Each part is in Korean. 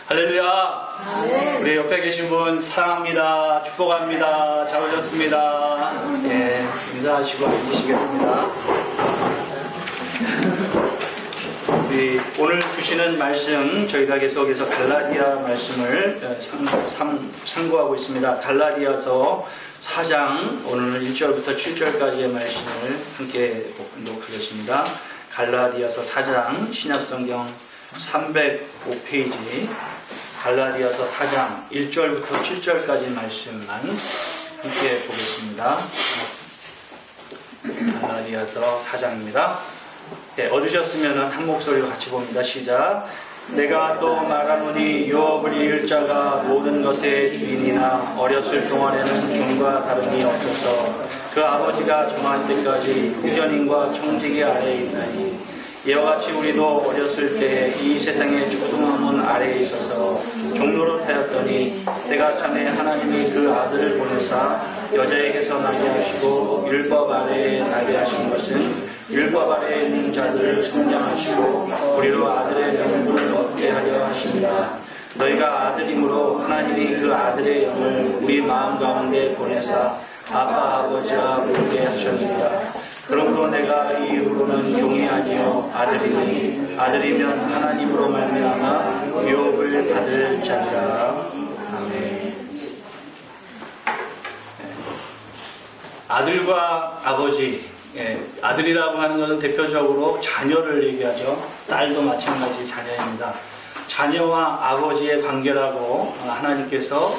할렐루야. 아멘. 우리 옆에 계신 분 사랑합니다. 축복합니다. 잘 오셨습니다. 예, 인사하시고 앉으시겠습니다. 우리 오늘 주시는 말씀, 저희가 계속해서 갈라디아 말씀을 참고하고 있습니다. 갈라디아서 4장 오늘 1절부터 7절까지의 말씀을 함께 보도록 하겠습니다. 갈라디아서 4장 신약성경 305페이지 갈라디아서 4장 1절부터 7절까지 말씀만 함께 보겠습니다. 갈라디아서 4장입니다. 네, 얻으셨으면 한 목소리로 같이 봅니다. 시작. 내가 또 말하노니 유업을 이을 자가 모든 것의 주인이나 어렸을 동안에는 종과 다름이 없어서 그 아버지가 정할 때까지 후견인과 청지기 아래에 있나니 이와 같이 우리도 어렸을 때 이 세상의 축tum함은 아래에 있어서 종노릇하였더니 때가 참에 하나님이 그 아들을 보내사 여자에게서 나게 하시고 율법 아래에 나게 하신 것은 율법 아래에 있는 자들을 성장하시고 우리로 아들의 명분을 얻게 하려 하십니다. 너희가 아들이므로 하나님이 그 아들의 영을 우리 마음 가운데 보내사 아빠 아버지와 부르게 하셨습니다. 그러므로 내가 이후로는 종이 아니요 아들이니 아들이면 하나님으로 말미암아 유업을 받을 자니라. 아멘. 아들과 아버지, 아들이라고 하는 것은 대표적으로 자녀를 얘기하죠. 딸도 마찬가지 자녀입니다. 자녀와 아버지의 관계라고 하나님께서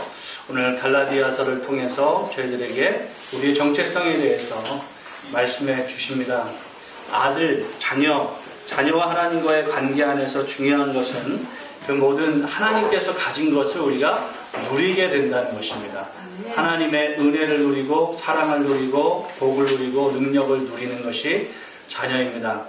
오늘 갈라디아서를 통해서 저희들에게 우리의 정체성에 대해서 말씀해 주십니다. 아들, 자녀와 하나님과의 관계 안에서 중요한 것은 그 모든 하나님께서 가진 것을 우리가 누리게 된다는 것입니다. 하나님의 은혜를 누리고 사랑을 누리고 복을 누리고 능력을 누리는 것이 자녀입니다.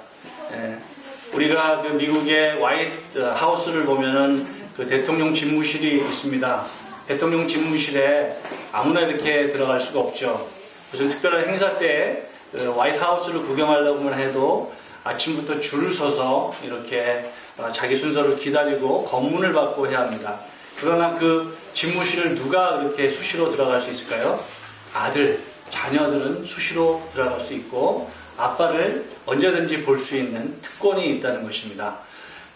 우리가 그 미국의 화이트 하우스를 보면은 그 대통령 집무실이 있습니다. 대통령 집무실에 아무나 이렇게 들어갈 수가 없죠. 무슨 특별한 행사 때 화이트 하우스를 구경하려고만 해도 아침부터 줄을 서서 이렇게 자기 순서를 기다리고 검문을 받고 해야 합니다. 그러나 그 집무실을 누가 이렇게 수시로 들어갈 수 있을까요? 아들, 자녀들은 수시로 들어갈 수 있고 아빠를 언제든지 볼 수 있는 특권이 있다는 것입니다.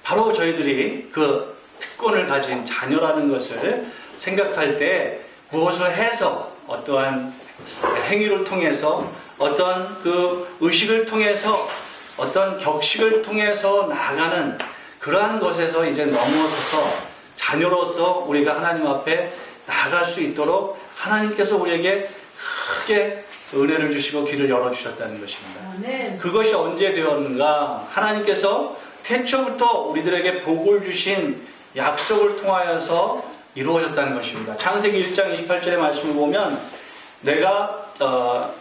바로 저희들이 그 특권을 가진 자녀라는 것을 생각할 때 무엇을 해서 어떠한 행위를 통해서 어떤 그 의식을 통해서 어떤 격식을 통해서 나아가는 그러한 것에서 이제 넘어서서 자녀로서 우리가 하나님 앞에 나아갈 수 있도록 하나님께서 우리에게 크게 은혜를 주시고 길을 열어주셨다는 것입니다. 아멘. 그것이 언제 되었는가? 하나님께서 태초부터 우리들에게 복을 주신 약속을 통하여서 이루어졌다는 것입니다. 창세기 1장 28절의 말씀을 보면 내가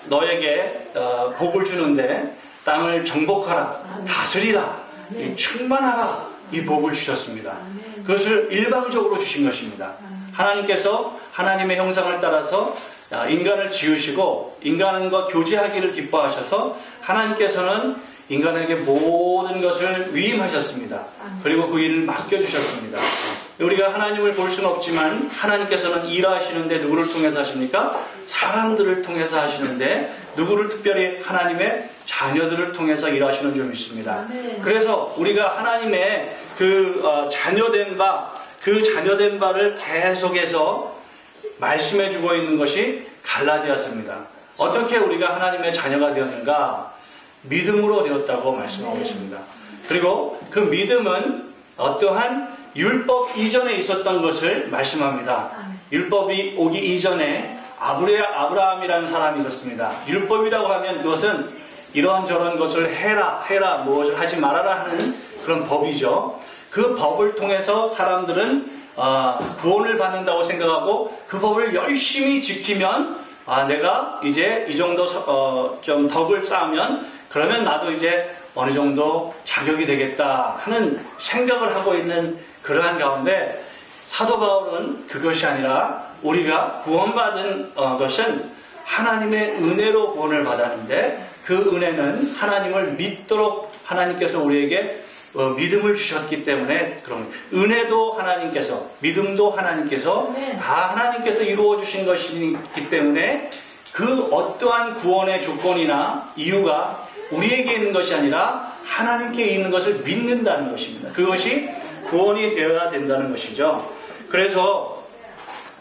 너에게 복을 주는데 땅을 정복하라, 다스리라, 충만하라 이 복을 주셨습니다. 그것을 일방적으로 주신 것입니다. 하나님께서 하나님의 형상을 따라서 인간을 지으시고 인간과 교제하기를 기뻐하셔서 하나님께서는 인간에게 모든 것을 위임하셨습니다. 그리고 그 일을 맡겨주셨습니다. 우리가 하나님을 볼 수는 없지만 하나님께서는 일하시는데 누구를 통해서 하십니까? 사람들을 통해서 하시는데 누구를 특별히 하나님의 자녀들을 통해서 일하시는 줄 믿습니다. 그래서 우리가 하나님의 그 자녀된 바를 계속해서 말씀해주고 있는 것이 갈라디아서입니다. 어떻게 우리가 하나님의 자녀가 되었는가? 믿음으로 되었다고 말씀하고 있습니다. 그리고 그 믿음은 어떠한 율법 이전에 있었던 것을 말씀합니다. 율법이 오기 이전에 아브라함이라는 사람이 있었습니다. 율법이라고 하면 그것은 이런저런 것을 해라 무엇을 하지 말아라 하는 그런 법이죠. 그 법을 통해서 사람들은 구원을 받는다고 생각하고 그 법을 열심히 지키면 내가 이제 이 정도 좀 덕을 쌓으면 그러면 나도 이제 어느 정도 자격이 되겠다 하는 생각을 하고 있는 그러한 가운데 사도 바울은 그것이 아니라 우리가 구원받은 것은 하나님의 은혜로 구원을 받았는데 그 은혜는 하나님을 믿도록 하나님께서 우리에게 믿음을 주셨기 때문에 그런 은혜도 하나님께서, 믿음도 하나님께서 다 하나님께서 이루어 주신 것이기 때문에 그 어떠한 구원의 조건이나 이유가 우리에게 있는 것이 아니라 하나님께 있는 것을 믿는다는 것입니다. 그것이 구원이 되어야 된다는 것이죠. 그래서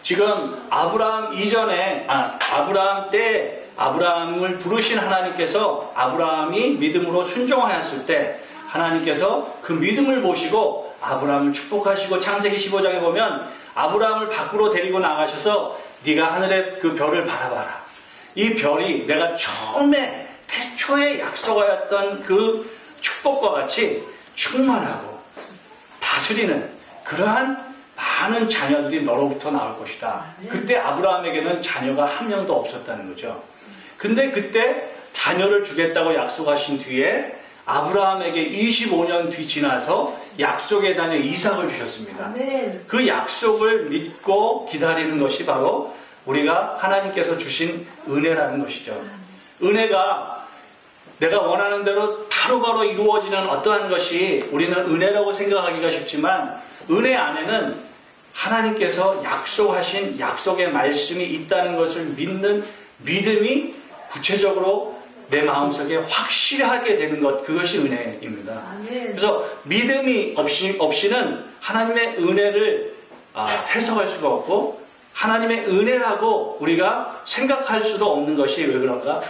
지금 아브라함 이전에, 아브라함 때 아브라함을 부르신 하나님께서 아브라함이 믿음으로 순종하였을 때 하나님께서 그 믿음을 보시고 아브라함을 축복하시고 창세기 15장에 보면 아브라함을 밖으로 데리고 나가셔서 네가 하늘의 그 별을 바라봐라. 이 별이 내가 처음에 태초에 약속하였던 그 축복과 같이 충만하고 다스리는 그러한 많은 자녀들이 너로부터 나올 것이다. 그때 아브라함에게는 자녀가 한 명도 없었다는 거죠. 근데 그때 자녀를 주겠다고 약속하신 뒤에 아브라함에게 25년 뒤 지나서 약속의 자녀 이삭을 주셨습니다. 그 약속을 믿고 기다리는 것이 바로 우리가 하나님께서 주신 은혜라는 것이죠. 은혜가 내가 원하는 대로 바로바로 이루어지는 어떠한 것이 우리는 은혜라고 생각하기가 쉽지만 은혜 안에는 하나님께서 약속하신 약속의 말씀이 있다는 것을 믿는 믿음이 구체적으로 내 마음속에 확실하게 되는 것, 그것이 은혜입니다. 그래서 믿음이 없이는 하나님의 은혜를 해석할 수가 없고 하나님의 은혜라고 우리가 생각할 수도 없는 것이 왜 그런가?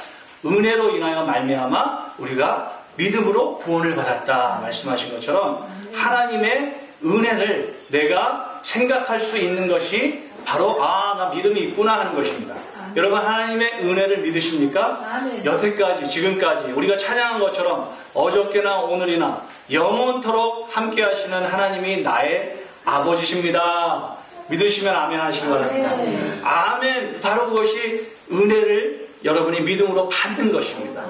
은혜로 인하여 말미암아 우리가 믿음으로 구원을 받았다 말씀하신 것처럼 하나님의 은혜를 내가 생각할 수 있는 것이 바로 나 믿음이 있구나 하는 것입니다. 여러분 하나님의 은혜를 믿으십니까? 여태까지 지금까지 우리가 찬양한 것처럼 어저께나 오늘이나 영원토록 함께 하시는 하나님이 나의 아버지십니다. 믿으시면 아멘 하시기 바랍니다. 아멘. 바로 그것이 은혜를 여러분이 믿음으로 받는 것입니다.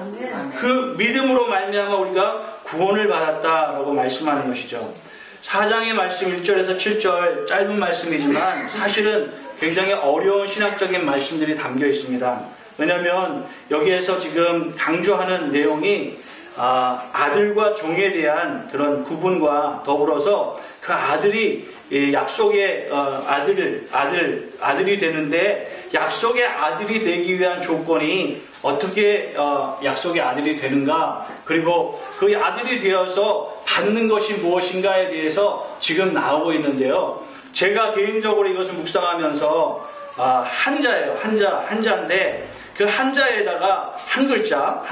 그 믿음으로 말미암아 우리가 구원을 받았다라고 말씀하는 것이죠. 4장의 말씀 1절에서 7절 짧은 말씀이지만 사실은 굉장히 어려운 신학적인 말씀들이 담겨 있습니다. 왜냐하면 여기에서 지금 강조하는 내용이 아들과 종에 대한 그런 구분과 더불어서 그 아들이 약속의 아들이 되는데 약속의 아들이 되기 위한 조건이 어떻게 약속의 아들이 되는가, 그리고 그 아들이 되어서 받는 것이 무엇인가에 대해서 지금 나오고 있는데요. 제가 개인적으로 이것을 묵상하면서 한자예요. 한자인데 그 한자에다가 한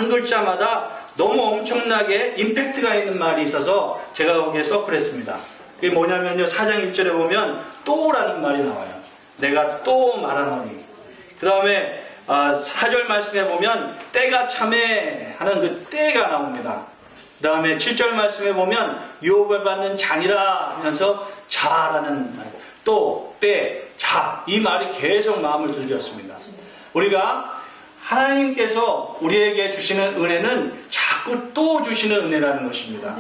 글자마다 너무 엄청나게 임팩트가 있는 말이 있어서 제가 거기에 서클 했습니다. 그게 뭐냐면요. 4장 1절에 보면 또라는 말이 나와요. 내가 또 말하노니. 그 다음에 4절 말씀에 보면 때가 참에 하는 그 때가 나옵니다. 그 다음에 7절 말씀에 보면 유업을 받는 잔이라 하면서 자라는 말. 또, 때, 자. 이 말이 계속 마음을 두드렸습니다. 우리가 하나님께서 우리에게 주시는 은혜는 자꾸 또 주시는 은혜라는 것입니다.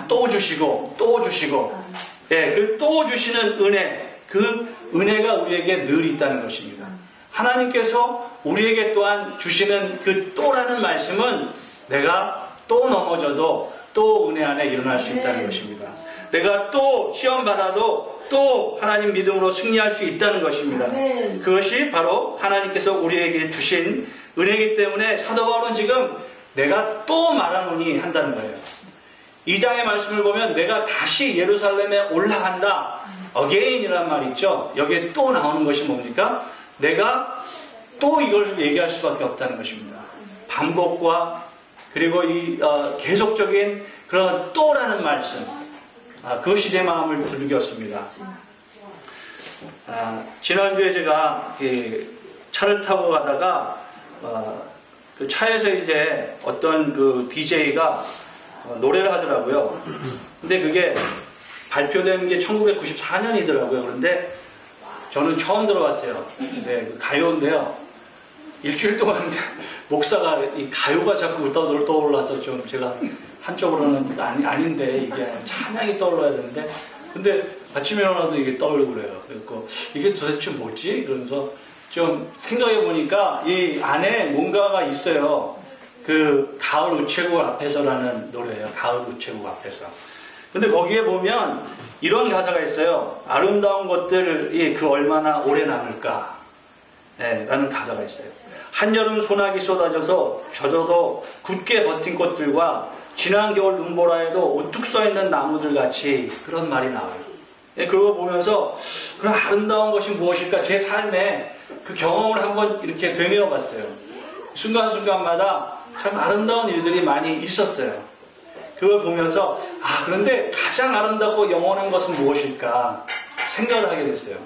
또 주시고, 또 주시고. 예, 그 또 주시는 은혜, 그 은혜가 우리에게 늘 있다는 것입니다. 하나님께서 우리에게 또한 주시는 그 또라는 말씀은 내가 또 넘어져도 또 은혜 안에 일어날 수 있다는 것입니다. 내가 또 시험 받아도 또 하나님 믿음으로 승리할 수 있다는 것입니다. 그것이 바로 하나님께서 우리에게 주신 은혜이기 때문에 사도 바울은 지금 내가 또 말하노니 한다는 거예요. 2장의 말씀을 보면 내가 다시 예루살렘에 올라간다. again이라는 말이 있죠. 여기에 또 나오는 것이 뭡니까? 내가 또 이걸 얘기할 수밖에 없다는 것입니다. 반복과 그리고 이 계속적인 그런 또라는 말씀, 그것이 제 마음을 두들겼습니다. 지난주에 제가 차를 타고 가다가 그 차에서 이제 어떤 그 DJ가 노래를 하더라고요. 근데 그게 발표된 게 1994년이더라고요. 그런데 저는 처음 들어봤어요. 네, 가요인데요. 일주일 동안 목사가 이 가요가 자꾸 떠올라서 좀 제가 한쪽으로는 아닌데 이게 찬양이 떠올라야 되는데 근데 아침에 일어나도 이게 떠오르고 그래요. 그래서 이게 도대체 뭐지? 그러면서 좀 생각해 보니까 이 안에 뭔가가 있어요. 그 가을 우체국 앞에서라는 노래예요. 가을 우체국 앞에서. 근데 거기에 보면 이런 가사가 있어요. 아름다운 것들이 그 얼마나 오래 남을까? 네, 라는 가사가 있어요. 한여름 소나기 쏟아져서 젖어도 굳게 버틴 꽃들과 지난 겨울 눈보라에도 우뚝 서 있는 나무들 같이 그런 말이 나와요. 예, 그거 보면서 그런 아름다운 것이 무엇일까? 제 삶에 그 경험을 한번 이렇게 되뇌어 봤어요. 순간순간마다 참 아름다운 일들이 많이 있었어요. 그걸 보면서 그런데 가장 아름답고 영원한 것은 무엇일까 생각을 하게 됐어요.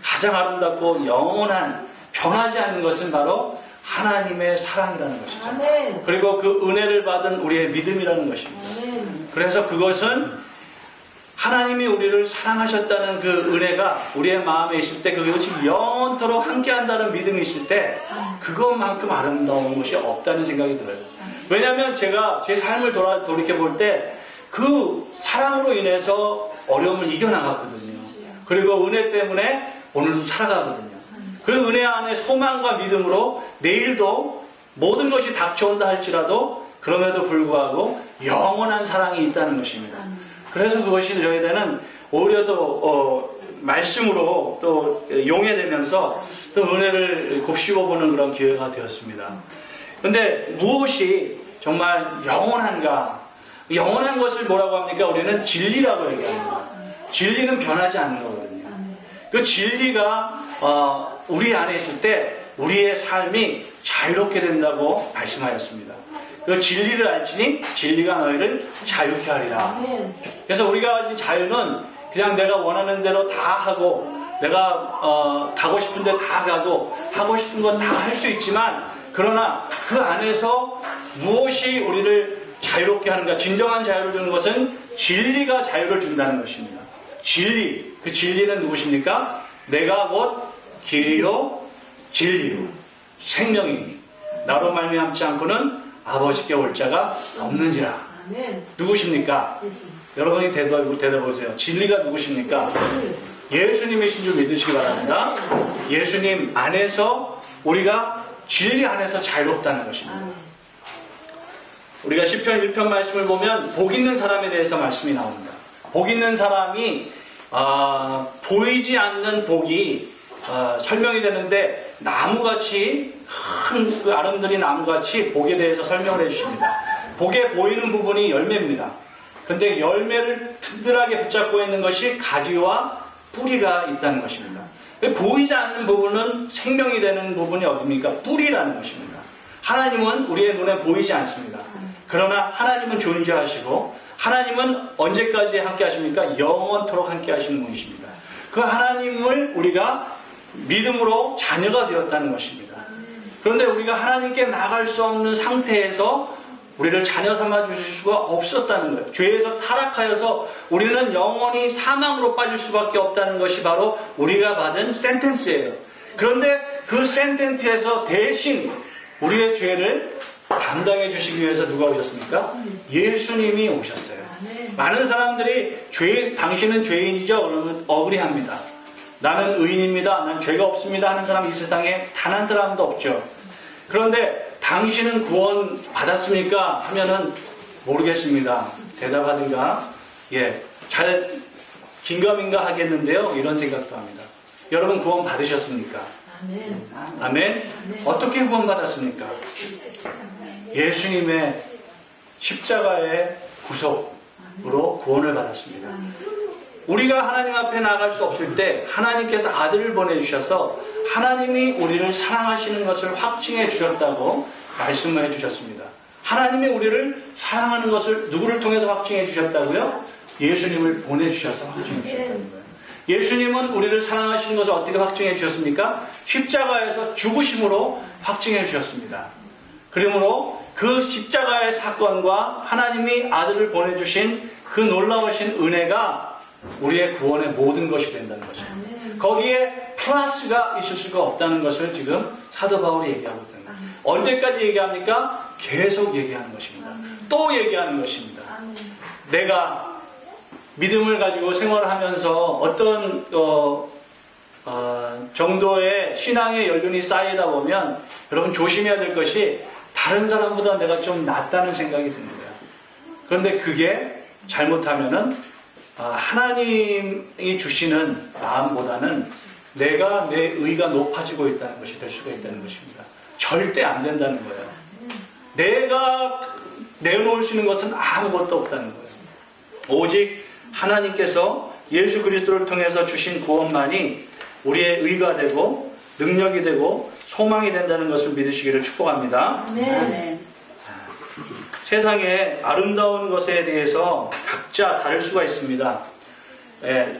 가장 아름답고 영원한 변하지 않는 것은 바로 하나님의 사랑이라는 것이죠. 아멘. 그리고 그 은혜를 받은 우리의 믿음이라는 것입니다. 아멘. 그래서 그것은 하나님이 우리를 사랑하셨다는 그 은혜가 우리의 마음에 있을 때 그것이 영원토록 함께한다는 믿음이 있을 때 그것만큼 아름다운 것이 없다는 생각이 들어요. 왜냐하면 제가 제 삶을 돌이켜볼 때 그 사랑으로 인해서 어려움을 이겨나갔거든요. 그리고 은혜 때문에 오늘도 살아가거든요. 그 은혜 안에 소망과 믿음으로 내일도 모든 것이 닥쳐온다 할지라도 그럼에도 불구하고 영원한 사랑이 있다는 것입니다. 그래서 그것이 저희들은 오히려 또 말씀으로 또 용해되면서 또 은혜를 곱씹어보는 그런 기회가 되었습니다. 그런데 무엇이 정말 영원한가? 영원한 것을 뭐라고 합니까? 우리는 진리라고 얘기합니다. 진리는 변하지 않는 거거든요. 그 진리가 우리 안에 있을 때 우리의 삶이 자유롭게 된다고 말씀하였습니다. 그 진리를 알지니 진리가 너희를 자유케 하리라. 그래서 우리가 가진 자유는 그냥 내가 원하는 대로 다 하고 내가 가고 싶은 데 다 가고 하고 싶은 건 다 할 수 있지만 그러나 그 안에서 무엇이 우리를 자유롭게 하는가? 진정한 자유를 주는 것은 진리가 자유를 준다는 것입니다. 진리, 그 진리는 누구십니까? 내가 곧 길이요 진리요 생명이니 나로 말미암지 않고는 아버지께 올 자가 없는지라. 누구십니까? 여러분이 대답해보세요. 진리가 누구십니까? 예수님이신 줄 믿으시기 바랍니다. 예수님 안에서 우리가 진리 안에서 자유롭다는 것입니다. 우리가 시편 1편 말씀을 보면 복 있는 사람에 대해서 말씀이 나옵니다. 복 있는 사람이 보이지 않는 복이 설명이 되는데 나무같이 큰 그 아름드린 나무같이 복에 대해서 설명을 해주십니다. 복에 보이는 부분이 열매입니다. 그런데 열매를 든든하게 붙잡고 있는 것이 가지와 뿌리가 있다는 것입니다. 보이지 않는 부분은 생명이 되는 부분이 어디입니까? 뿌리라는 것입니다. 하나님은 우리의 눈에 보이지 않습니다. 그러나 하나님은 존재하시고 하나님은 언제까지 함께 하십니까? 영원토록 함께 하시는 분이십니다. 그 하나님을 우리가 믿음으로 자녀가 되었다는 것입니다. 그런데 우리가 하나님께 나갈 수 없는 상태에서 우리를 자녀 삼아 주실 수가 없었다는 거예요. 죄에서 타락하여서 우리는 영원히 사망으로 빠질 수밖에 없다는 것이 바로 우리가 받은 센텐스예요. 그런데 그 센텐스에서 대신 우리의 죄를 담당해 주시기 위해서 누가 오셨습니까? 예수님이 오셨어요. 많은 사람들이 당신은 죄인이죠? 그러면 억울해합니다. 나는 의인입니다. 난 죄가 없습니다. 하는 사람 이 세상에 단 한 사람도 없죠. 그런데 당신은 구원 받았습니까? 하면은 모르겠습니다. 대답하든가 잘 긴가민가 하겠는데요. 이런 생각도 합니다. 여러분 구원 받으셨습니까? 아멘. 어떻게 구원 받았습니까? 예수님의 십자가의 구속으로 구원을 받았습니다. 우리가 하나님 앞에 나갈 수 없을 때 하나님께서 아들을 보내주셔서 하나님이 우리를 사랑하시는 것을 확증해 주셨다고 말씀해 주셨습니다. 하나님이 우리를 사랑하는 것을 누구를 통해서 확증해 주셨다고요? 예수님을 보내주셔서 확증해 주셨다는 거예요. 예수님은 우리를 사랑하시는 것을 어떻게 확증해 주셨습니까? 십자가에서 죽으심으로 확증해 주셨습니다. 그러므로 그 십자가의 사건과 하나님이 아들을 보내주신 그 놀라우신 은혜가 우리의 구원의 모든 것이 된다는 것이죠. 거기에 플러스가 있을 수가 없다는 것을 지금 사도 바울이 얘기하고 있습니다. 언제까지 얘기합니까? 계속 얘기하는 것입니다. 또 얘기하는 것입니다. 내가 믿음을 가지고 생활하면서 어떤 정도의 신앙의 연륜이 쌓이다 보면 여러분 조심해야 될 것이 다른 사람보다 내가 좀 낫다는 생각이 듭니다. 그런데 그게 잘못하면은 하나님이 주시는 마음보다는 내가 내 의가 높아지고 있다는 것이 될 수가 있다는 것입니다. 절대 안 된다는 거예요. 내가 내놓을 수 있는 것은 아무것도 없다는 거예요. 오직 하나님께서 예수 그리스도를 통해서 주신 구원만이 우리의 의가 되고 능력이 되고 소망이 된다는 것을 믿으시기를 축복합니다. 네. 세상에 아름다운 것에 대해서 각자 다를 수가 있습니다.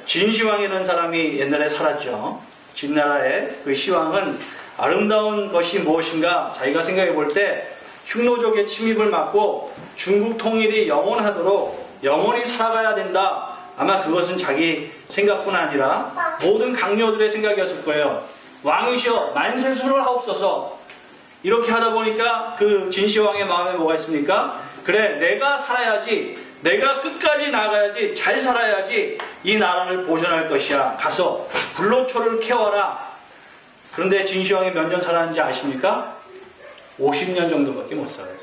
진시황이라는 사람이 옛날에 살았죠. 진나라의 그 시황은 아름다운 것이 무엇인가 자기가 생각해 볼 때 흉노족의 침입을 막고 중국 통일이 영원하도록 영원히 살아가야 된다. 아마 그것은 자기 생각뿐 아니라 모든 강요들의 생각이었을 거예요. 왕이시여 만세수를 하옵소서. 이렇게 하다 보니까 그 진시황의 마음에 뭐가 있습니까? 그래, 내가 살아야지, 내가 끝까지 나가야지, 잘 살아야지 이 나라를 보존할 것이야. 가서 불로초를 캐와라. 그런데 진시황이 몇 년 살았는지 아십니까? 50년 정도밖에 못 살아요.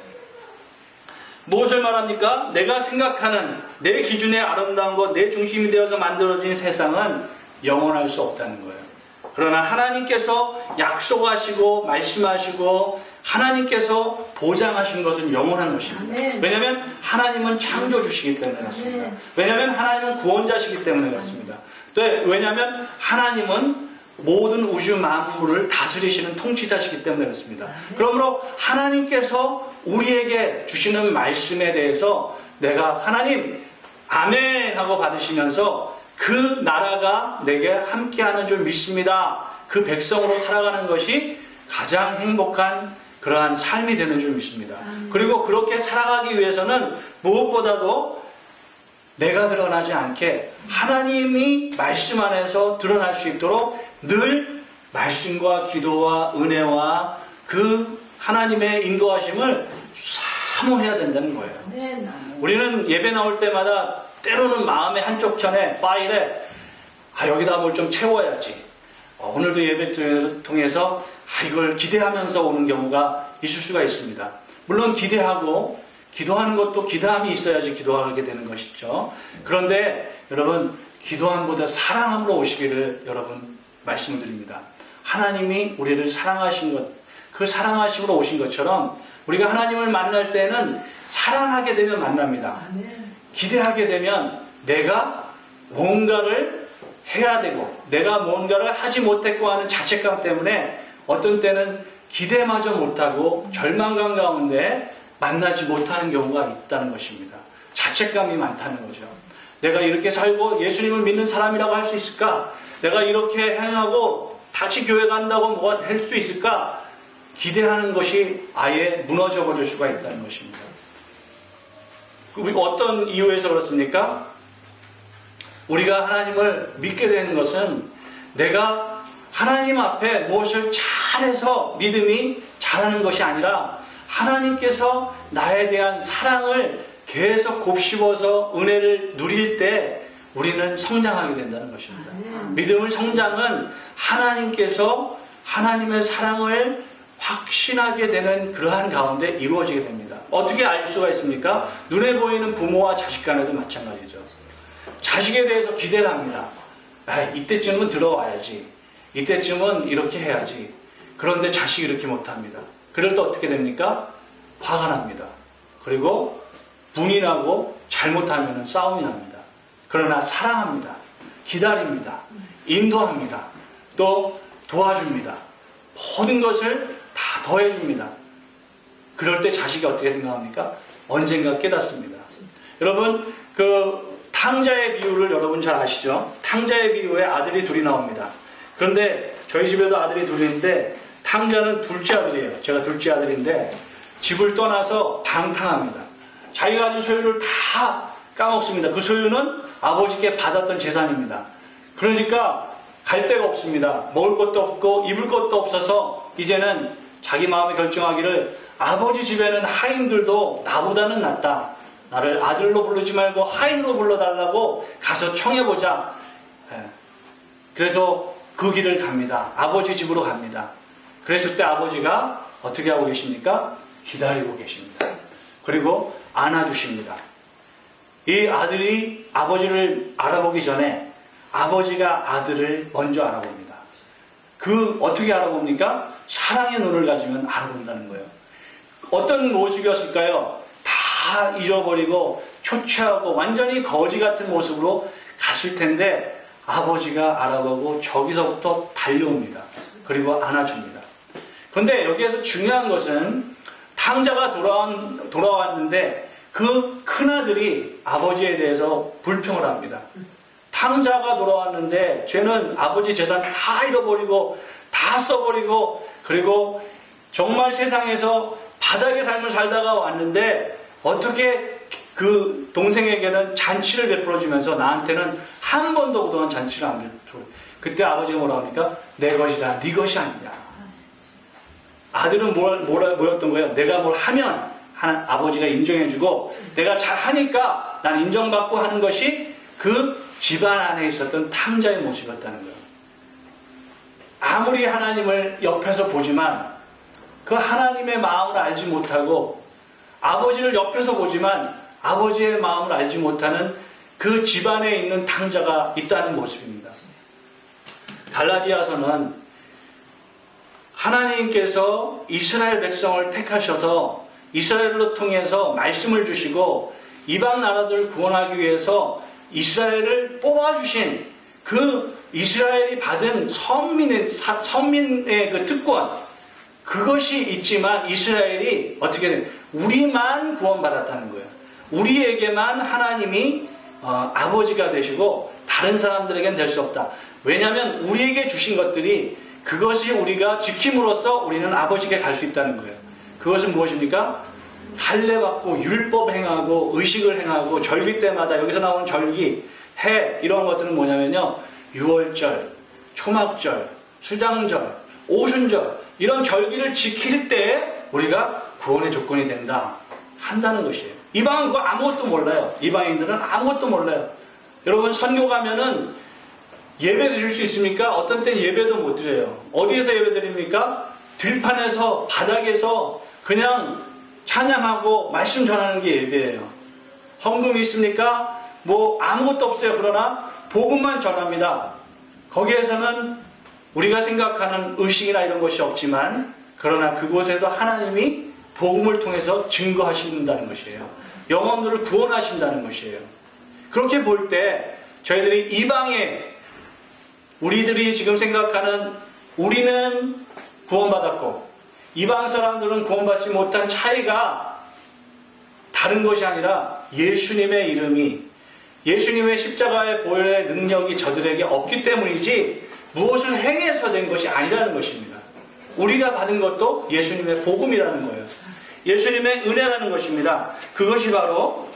무엇을 말합니까? 내가 생각하는 내 기준의 아름다운 것, 내 중심이 되어서 만들어진 세상은 영원할 수 없다는 거예요. 그러나 하나님께서 약속하시고 말씀하시고 하나님께서 보장하신 것은 영원한 것입니다. 왜냐하면 하나님은 창조주시기 때문에 그렇습니다. 왜냐하면 하나님은 구원자시기 때문에 그렇습니다. 또 왜냐하면 하나님은 모든 우주 만물을 다스리시는 통치자시기 때문에 그렇습니다. 그러므로 하나님께서 우리에게 주시는 말씀에 대해서 내가 하나님 아멘 하고 받으시면서 그 나라가 내게 함께하는 줄 믿습니다. 그 백성으로 살아가는 것이 가장 행복한 그러한 삶이 되는 줄 믿습니다. 그리고 그렇게 살아가기 위해서는 무엇보다도 내가 드러나지 않게 하나님이 말씀 안에서 드러날 수 있도록 늘 말씀과 기도와 은혜와 그 하나님의 인도하심을 사모해야 된다는 거예요. 우리는 예배 나올 때마다 때로는 마음의 한쪽 편에 파일에 여기다 뭘 좀 채워야지. 오늘도 예배 통해서 이걸 기대하면서 오는 경우가 있을 수가 있습니다. 물론 기대하고 기도하는 것도 기대함이 있어야지 기도하게 되는 것이죠. 그런데 여러분 기도함보다 사랑함으로 오시기를 여러분 말씀을 드립니다. 하나님이 우리를 사랑하신 것, 그 사랑하심으로 오신 것처럼 우리가 하나님을 만날 때는 사랑하게 되면 만납니다. 기대하게 되면 내가 뭔가를 해야 되고 내가 뭔가를 하지 못했고 하는 자책감 때문에 어떤 때는 기대마저 못하고 절망감 가운데 만나지 못하는 경우가 있다는 것입니다. 자책감이 많다는 거죠. 내가 이렇게 살고 예수님을 믿는 사람이라고 할 수 있을까? 내가 이렇게 행하고 다시 교회 간다고 뭐가 될 수 있을까? 기대하는 것이 아예 무너져 버릴 수가 있다는 것입니다. 어떤 이유에서 그렇습니까? 우리가 하나님을 믿게 되는 것은 내가 하나님 앞에 무엇을 잘해서 믿음이 자라는 것이 아니라 하나님께서 나에 대한 사랑을 계속 곱씹어서 은혜를 누릴 때 우리는 성장하게 된다는 것입니다. 믿음의 성장은 하나님께서 하나님의 사랑을 확신하게 되는 그러한 가운데 이루어지게 됩니다. 어떻게 알 수가 있습니까? 눈에 보이는 부모와 자식 간에도 마찬가지죠. 자식에 대해서 기대를 합니다. 이때쯤은 들어와야지. 이때쯤은 이렇게 해야지. 그런데 자식이 이렇게 못합니다. 그럴 때 어떻게 됩니까? 화가 납니다. 그리고 분이 나고 잘못하면 싸움이 납니다. 그러나 사랑합니다. 기다립니다. 인도합니다. 또 도와줍니다. 모든 것을 다 더해줍니다. 그럴 때 자식이 어떻게 생각합니까? 언젠가 깨닫습니다. 여러분, 그 탕자의 비유를 여러분 잘 아시죠? 탕자의 비유에 아들이 둘이 나옵니다. 그런데 저희 집에도 아들이 둘인데 탕자는 둘째 아들이에요. 제가 둘째 아들인데 집을 떠나서 방탕합니다. 자기가 가진 소유를 다 까먹습니다. 그 소유는 아버지께 받았던 재산입니다. 그러니까 갈 데가 없습니다. 먹을 것도 없고 입을 것도 없어서 이제는 자기 마음에 결정하기를 아버지 집에는 하인들도 나보다는 낫다. 나를 아들로 부르지 말고 하인으로 불러달라고 가서 청해보자. 그래서 그 길을 갑니다. 아버지 집으로 갑니다. 그랬을 때 아버지가 어떻게 하고 계십니까? 기다리고 계십니다. 그리고 안아주십니다. 이 아들이 아버지를 알아보기 전에 아버지가 아들을 먼저 알아봅니다. 어떻게 알아봅니까? 사랑의 눈을 가지면 알아본다는 거예요. 어떤 모습이었을까요? 다 잊어버리고 초췌하고 완전히 거지 같은 모습으로 갔을 텐데 아버지가 알아보고 저기서부터 달려옵니다. 그리고 안아줍니다. 그런데 여기에서 중요한 것은 탕자가 돌아왔는데 그 큰아들이 아버지에 대해서 불평을 합니다. 탕자가 돌아왔는데 쟤는 아버지 재산 다 잃어버리고 다 써버리고 그리고 정말 세상에서 바닥의 삶을 살다가 왔는데 어떻게 그 동생에게는 잔치를 베풀어주면서 나한테는 한 번도 그동안 잔치를 안 베풀어. 그때 아버지가 뭐라 합니까? 내 것이다, 네 것이 아니냐. 아들은 뭐였던 거예요? 내가 뭘 하면 아버지가 인정해주고 내가 잘하니까 난 인정받고 하는 것이 그 집안 안에 있었던 탕자의 모습이었다는 거예요. 아무리 하나님을 옆에서 보지만 그 하나님의 마음을 알지 못하고 아버지를 옆에서 보지만 아버지의 마음을 알지 못하는 그 집안에 있는 탕자가 있다는 모습입니다. 갈라디아서는 하나님께서 이스라엘 백성을 택하셔서 이스라엘로 통해서 말씀을 주시고 이방 나라들을 구원하기 위해서 이스라엘을 뽑아주신 그 이스라엘이 받은 선민의 그 특권, 그것이 있지만 이스라엘이 어떻게 된? 우리만 구원받았다는 거예요. 우리에게만 하나님이 아버지가 되시고 다른 사람들에게는 될 수 없다. 왜냐하면 우리에게 주신 것들이 그것이 우리가 지킴으로써 우리는 아버지께 갈 수 있다는 거예요. 그것은 무엇입니까? 할례받고 율법 행하고 의식을 행하고 절기 때마다 여기서 나오는 절기, 해 이런 것들은 뭐냐면요. 유월절, 초막절, 수장절, 오순절 이런 절기를 지킬 때 우리가 구원의 조건이 된다. 한다는 것이에요. 이방은 그거 아무것도 몰라요. 이방인들은 아무것도 몰라요. 여러분 선교 가면은 예배 드릴 수 있습니까? 어떤 때는 예배도 못 드려요. 어디에서 예배 드립니까? 들판에서 바닥에서 그냥 찬양하고 말씀 전하는 게 예배예요. 헌금이 있습니까? 뭐 아무것도 없어요. 그러나 복음만 전합니다. 거기에서는 우리가 생각하는 의식이나 이런 것이 없지만 그러나 그곳에도 하나님이 복음을 통해서 증거하신다는 것이에요. 영혼들을 구원하신다는 것이에요. 그렇게 볼 때 저희들이 이방에 우리들이 지금 생각하는 우리는 구원받았고 이방 사람들은 구원받지 못한 차이가 다른 것이 아니라 예수님의 이름이 예수님의 십자가의 보혈의 능력이 저들에게 없기 때문이지 무엇을 행해서 된 것이 아니라는 것입니다. 우리가 받은 것도 예수님의 복음이라는 거예요. 예수님의 은혜라는 것입니다. 그것이 바로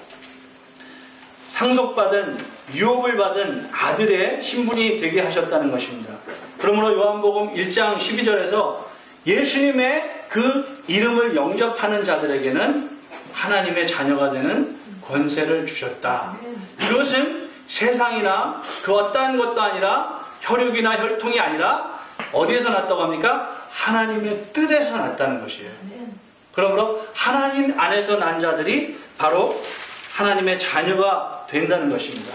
상속받은 유업을 받은 아들의 신분이 되게 하셨다는 것입니다. 그러므로 요한복음 1장 12절에서 예수님의 그 이름을 영접하는 자들에게는 하나님의 자녀가 되는 권세를 주셨다. 그것은 세상이나 그 어떠한 것도 아니라 혈육이나 혈통이 아니라 어디에서 났다고 합니까? 하나님의 뜻에서 났다는 것이에요. 그러므로 하나님 안에서 난 자들이 바로 하나님의 자녀가 된다는 것입니다.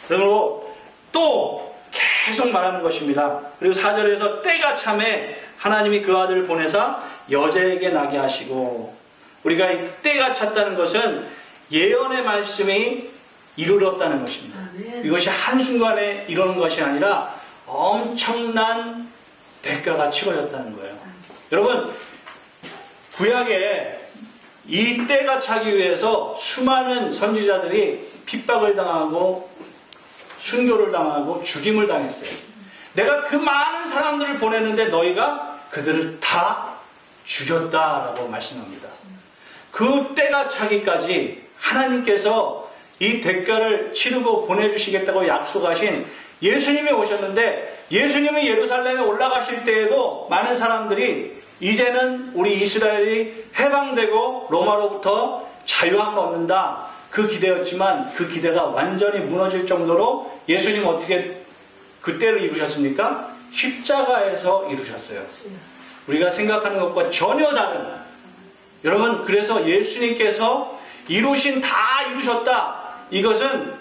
그러므로 또 계속 말하는 것입니다. 그리고 4절에서 때가 참에 하나님이 그 아들을 보내사 여자에게 나게 하시고 우리가 이 때가 찼다는 것은 예언의 말씀이 이루어졌다는 것입니다. 이것이 한순간에 이루는 것이 아니라 엄청난 대가가 치러졌다는 거예요. 여러분 구약에 이 때가 차기 위해서 수많은 선지자들이 핍박을 당하고 순교를 당하고 죽임을 당했어요. 내가 그 많은 사람들을 보냈는데 너희가 그들을 다 죽였다라고 말씀합니다. 그 때가 차기까지 하나님께서 이 대가를 치르고 보내주시겠다고 약속하신 예수님이 오셨는데 예수님이 예루살렘에 올라가실 때에도 많은 사람들이 이제는 우리 이스라엘이 해방되고 로마로부터 자유함을 얻는다. 그 기대였지만 그 기대가 완전히 무너질 정도로 예수님 어떻게 그때를 이루셨습니까? 십자가에서 이루셨어요. 우리가 생각하는 것과 전혀 다른 여러분 그래서 예수님께서 이루신 다 이루셨다. 이것은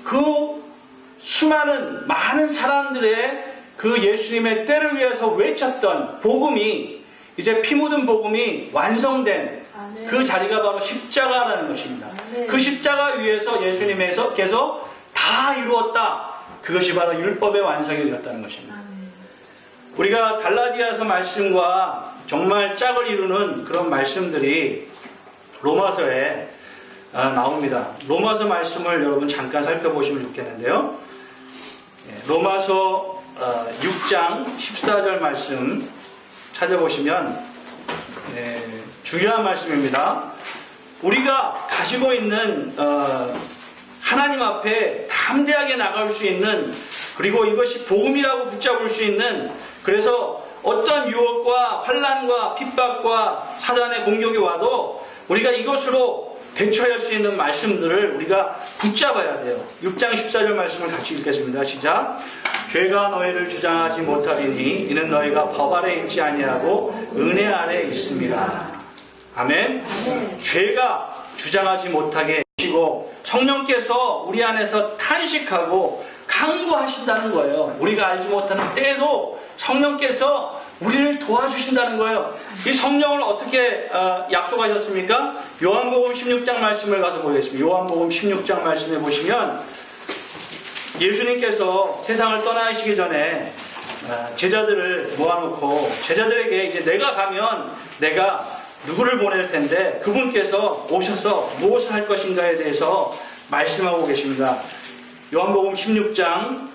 그 수많은 많은 사람들의 그 예수님의 때를 위해서 외쳤던 복음이 이제 피 묻은 복음이 완성된 아멘. 그 자리가 바로 십자가라는 것입니다. 아멘. 그 십자가 위에서 예수님께서 다 이루었다. 그것이 바로 율법의 완성이 되었다는 것입니다. 아멘. 우리가 갈라디아서 말씀과 정말 짝을 이루는 그런 말씀들이 로마서에 나옵니다. 로마서 말씀을 여러분 잠깐 살펴보시면 좋겠는데요. 로마서 6장 14절 말씀 찾아보시면 중요한 말씀입니다. 우리가 가지고 있는 하나님 앞에 담대하게 나갈 수 있는, 그리고 이것이 복음이라고 붙잡을 수 있는, 그래서 어떤 유혹과 환난과 핍박과 사단의 공격이 와도 우리가 이것으로 대처할 수 있는 말씀들을 우리가 붙잡아야 돼요. 6장 14절 말씀을 같이 읽겠습니다. 시작. 죄가 너희를 주장하지 못하리니 이는 너희가 법 아래 있지 아니하고 은혜 아래 있습니다. 아멘. 죄가 주장하지 못하게 하시고 성령께서 우리 안에서 탄식하고 강구하신다는 거예요. 우리가 알지 못하는 때에도 성령께서 우리를 도와주신다는 거예요. 이 성령을 어떻게 약속하셨습니까? 요한복음 16장 말씀을 가서 보겠습니다. 요한복음 16장 말씀에 보시면 예수님께서 세상을 떠나시기 전에 제자들을 모아놓고 제자들에게 이제 내가 가면 내가 누구를 보낼 텐데 그분께서 오셔서 무엇을 할 것인가에 대해서 말씀하고 계십니다. 요한복음 16장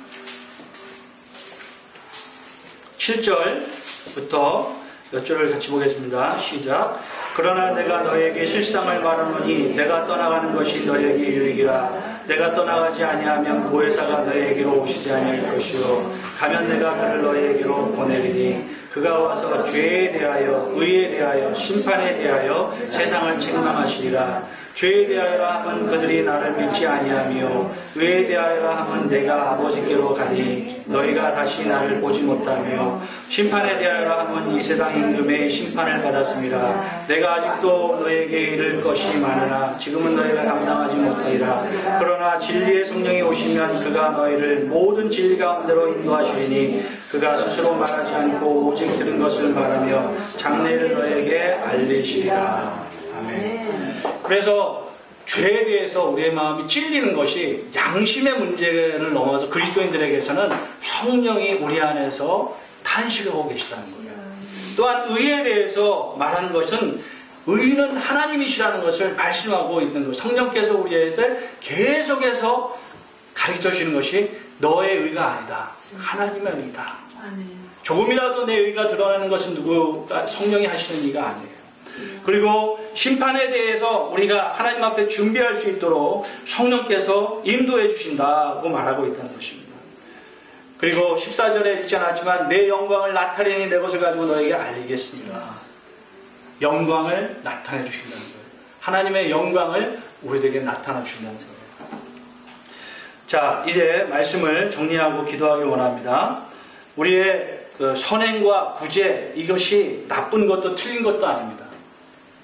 7절부터 몇 절을 같이 보겠습니다. 시작. 그러나 내가 너에게 실상을 말하노니 내가 떠나가는 것이 너에게 유익이라. 내가 떠나가지 아니하면 보혜사가 너에게로 오시지 아니할 것이요 가면 내가 그를 너에게로 보내리니 그가 와서 죄에 대하여 의에 대하여 심판에 대하여 세상을 책망하시리라. 죄에 대하여라 하면 그들이 나를 믿지 아니하며 의에 대하여라 하면 내가 아버지께로 가니 너희가 다시 나를 보지 못하며 심판에 대하여라 하면 이 세상 임금의 심판을 받았습니다. 내가 아직도 너에게 이를 것이 많으나 지금은 너희가 감당하지 못하리라. 그러나 진리의 성령이 오시면 그가 너희를 모든 진리 가운데로 인도하시리니 그가 스스로 말하지 않고 오직 들은 것을 말하며 장래를 너에게 알리시리라. 아멘. 그래서 죄에 대해서 우리의 마음이 찔리는 것이 양심의 문제를 넘어서 그리스도인들에게서는 성령이 우리 안에서 탄식하고 계시다는 거예요. 또한 의에 대해서 말하는 것은 의는 하나님이시라는 것을 말씀하고 있는 것. 성령께서 우리에게 계속해서 가르쳐 주시는 것이 너의 의가 아니다. 하나님의 의다. 조금이라도 내 의가 드러나는 것은 누구가 성령이 하시는 일이 아니에요. 그리고 심판에 대해서 우리가 하나님 앞에 준비할 수 있도록 성령께서 인도해 주신다고 말하고 있다는 것입니다. 그리고 14절에 읽지 않았지만 내 영광을 나타내니 내 것을 가지고 너에게 알리겠습니다. 영광을 나타내 주신다는 거예요. 하나님의 영광을 우리에게 나타내 주신다는 거예요. 자, 이제 말씀을 정리하고 기도하기 원합니다. 우리의 그 선행과 구제, 이것이 나쁜 것도 틀린 것도 아닙니다.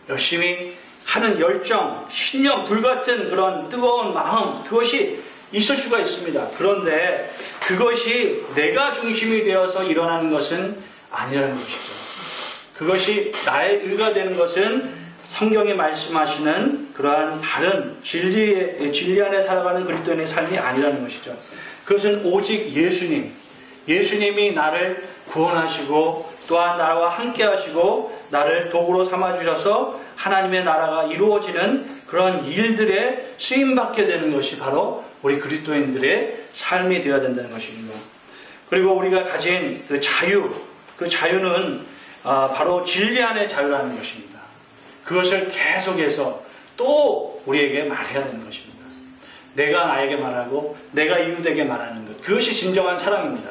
열심히 하는 열정, 신념, 불같은 그런 뜨거운 마음, 그것이 있을 수가 있습니다. 그런데 그것이 내가 중심이 되어서 일어나는 것은 아니라는 것이죠. 그것이 나의 의가 되는 것은 성경이 말씀하시는 그러한 다른 진리 안에 살아가는 그리스도인의 삶이 아니라는 것이죠. 그것은 오직 예수님이 나를 구원하시고 또한 나와 함께 하시고 나를 도구로 삼아주셔서 하나님의 나라가 이루어지는 그런 일들에 쓰임받게 되는 것이 바로 우리 그리스도인들의 삶이 되어야 된다는 것입니다. 그리고 우리가 가진 그 자유는 바로 진리 안의 자유라는 것입니다. 그것을 계속해서 또 우리에게 말해야 되는 것입니다. 내가 나에게 말하고 내가 이웃에게 말하는 것, 그것이 진정한 사랑입니다.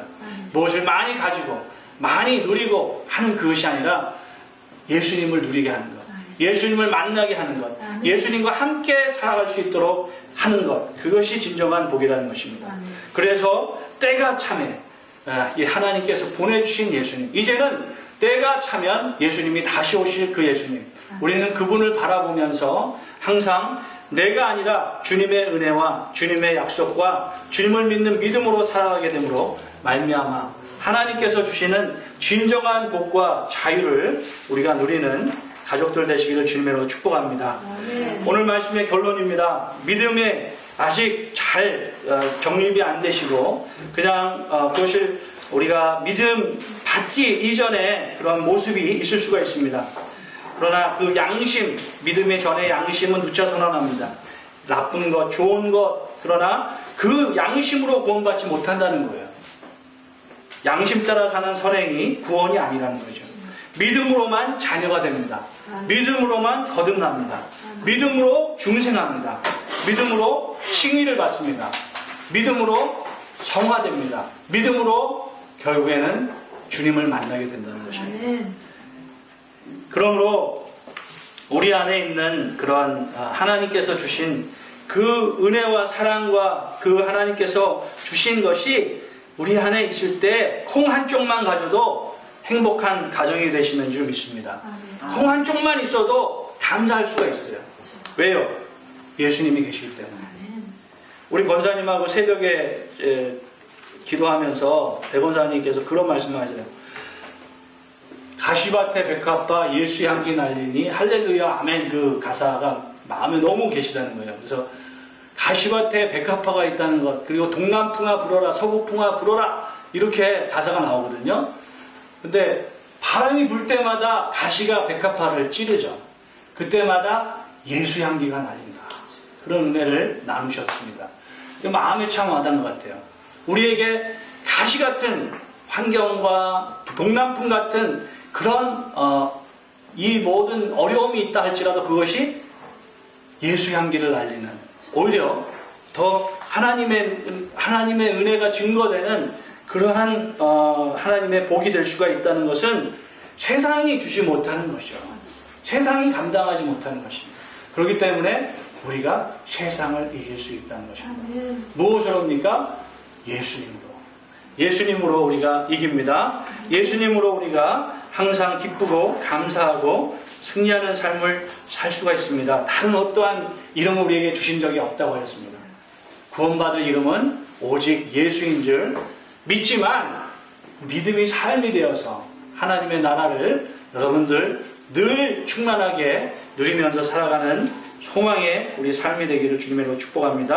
무엇을 많이 가지고 많이 누리고 하는 그것이 아니라 예수님을 누리게 하는 것, 예수님을 만나게 하는 것, 예수님과 함께 살아갈 수 있도록 하는 것, 그것이 진정한 복이라는 것입니다. 그래서 때가 차면 하나님께서 보내주신 예수님, 이제는 때가 차면 예수님이 다시 오실 그 예수님, 우리는 그분을 바라보면서 항상 내가 아니라 주님의 은혜와 주님의 약속과 주님을 믿는 믿음으로 살아가게 되므로 말미암아 하나님께서 주시는 진정한 복과 자유를 우리가 누리는 가족들 되시기를 주님으로 축복합니다. 오늘 말씀의 결론입니다. 믿음에 아직 잘 정립이 안 되시고 그냥 그것을 우리가 믿음 받기 이전에 그런 모습이 있을 수가 있습니다. 그러나 그 양심, 믿음의 전에 양심은 누차 선언합니다. 나쁜 것, 좋은 것, 그러나 그 양심으로 구원받지 못한다는 거예요. 양심 따라 사는 선행이 구원이 아니라는 거죠. 믿음으로만 자녀가 됩니다. 믿음으로만 거듭납니다. 믿음으로 중생합니다. 믿음으로 칭의를 받습니다. 믿음으로 성화됩니다. 믿음으로 결국에는 주님을 만나게 된다는 것입니다. 그러므로 우리 안에 있는 그런 하나님께서 주신 그 은혜와 사랑과 그 하나님께서 주신 것이 우리 안에 있을 때 콩 한 쪽만 가져도 행복한 가정이 되시는 줄 믿습니다. 콩 한 쪽만 있어도 감사할 수가 있어요. 왜요? 예수님이 계시기 때문에. 우리 권사님하고 새벽에 기도하면서 배 권사님께서 그런 말씀을 하시네요. 가시밭에 백합화 예수 향기 날리니 할렐루야 아멘, 그 가사가 마음에 너무 계시다는 거예요. 그래서 가시밭에 백합화가 있다는 것, 그리고 동남풍아 불어라 서북풍아 불어라 이렇게 가사가 나오거든요. 근데 바람이 불 때마다 가시가 백합화를 찌르죠. 그때마다 예수 향기가 날린다. 그런 은혜를 나누셨습니다. 마음에 참 와닿는 것 같아요. 우리에게 가시 같은 환경과 동남풍 같은 그런 이 모든 어려움이 있다 할지라도 그것이 예수 향기를 날리는, 오히려 더 하나님의 은혜가 증거되는 그러한 하나님의 복이 될 수가 있다는 것은 세상이 주지 못하는 것이죠. 세상이 감당하지 못하는 것입니다. 그렇기 때문에 우리가 세상을 이길 수 있다는 것입니다. 무엇으로입니까? 예수님으로 우리가 이깁니다. 예수님으로 우리가 항상 기쁘고 감사하고 승리하는 삶을 살 수가 있습니다. 다른 어떠한 이름을 우리에게 주신 적이 없다고 하였습니다. 구원받을 이름은 오직 예수인 줄 믿지만 믿음이 삶이 되어서 하나님의 나라를 여러분들 늘 충만하게 누리면서 살아가는 소망의 우리 삶이 되기를 주님으로 축복합니다.